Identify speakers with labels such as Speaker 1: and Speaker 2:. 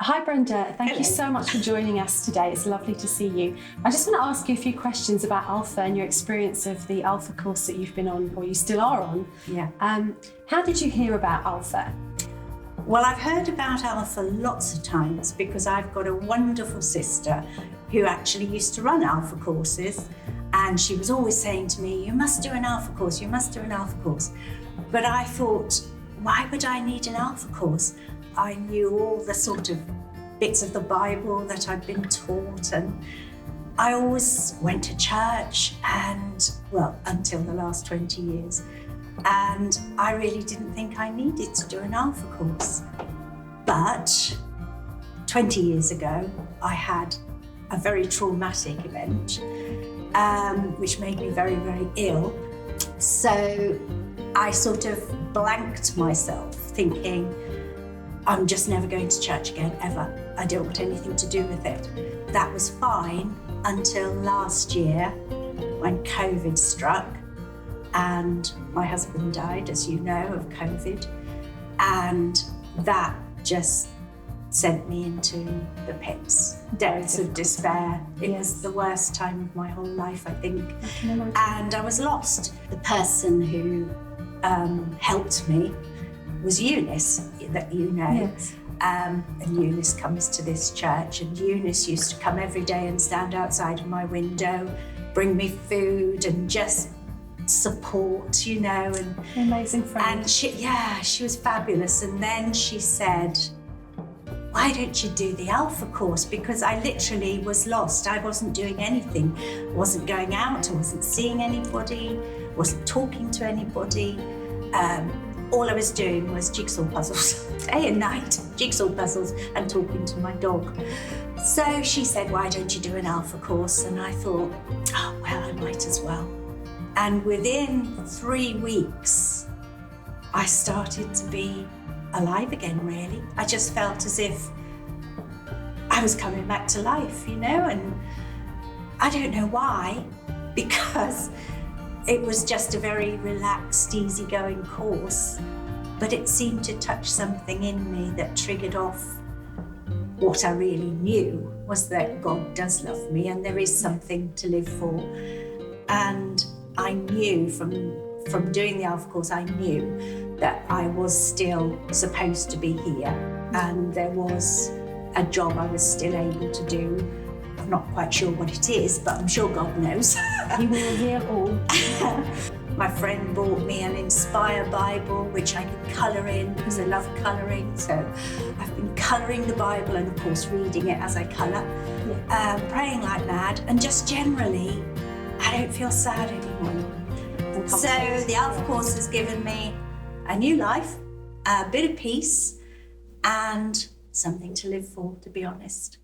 Speaker 1: Hi Brenda, thank
Speaker 2: Hello.
Speaker 1: you so much for joining us today. It's lovely to see you. I just want to ask you a few questions about Alpha and your experience of the Alpha course that you've been on, or you still are on.
Speaker 2: Yeah.
Speaker 1: How did you hear about Alpha?
Speaker 2: Well, I've heard about Alpha lots of times because I've got a wonderful sister who actually used to run Alpha courses, and she was always saying to me, you must do an Alpha course, you must do an Alpha course. But I thought, why would I need an Alpha course? I knew all the sort of bits of the Bible that I'd been taught, and I always went to church and, well, until the last 20 years. And I really didn't think I needed to do an Alpha course. But 20 years ago, I had a very traumatic event, which made me very, very ill. So I sort of blanked myself, thinking, I'm just never going to church again, ever. I don't want anything to do with it. That was fine until last year when COVID struck. And my husband died, as you know, of COVID. And that just sent me into the pits, depths of despair. It was the worst time of my whole life, I think. And I was lost. The person who helped me was Eunice, that you know.
Speaker 1: Yes.
Speaker 2: And Eunice comes to this church, and Eunice used to come every day and stand outside of my window, bring me food and just support, you know. And
Speaker 1: Amazing friend.
Speaker 2: and she was fabulous. And then she said, why don't you do the Alpha course? Because I literally was lost. I wasn't doing anything. Wasn't going out, I wasn't seeing anybody, wasn't talking to anybody. All I was doing was jigsaw puzzles, day and night, jigsaw puzzles and talking to my dog. So she said, why don't you do an Alpha course? And I thought, oh, well, I might as well. And within 3 weeks, I started to be alive again, really. I just felt as if I was coming back to life, you know, and I don't know why, because it was just a very relaxed, easygoing course, but it seemed to touch something in me that triggered off what I really knew was that God does love me and there is something to live for. And I knew from doing the Alpha course, I knew that I was still supposed to be here and there was a job I was still able to do. I'm not quite sure what it is, but I'm sure God knows.
Speaker 1: He will reveal all.
Speaker 2: My friend bought me an Inspire Bible, which I could colour in because I love colouring. So I've been colouring the Bible and, of course, reading it as I colour, praying like mad, and just generally, I don't feel sad anymore. So the Alpha course has given me a new life, a bit of peace, and something to live for, to be honest.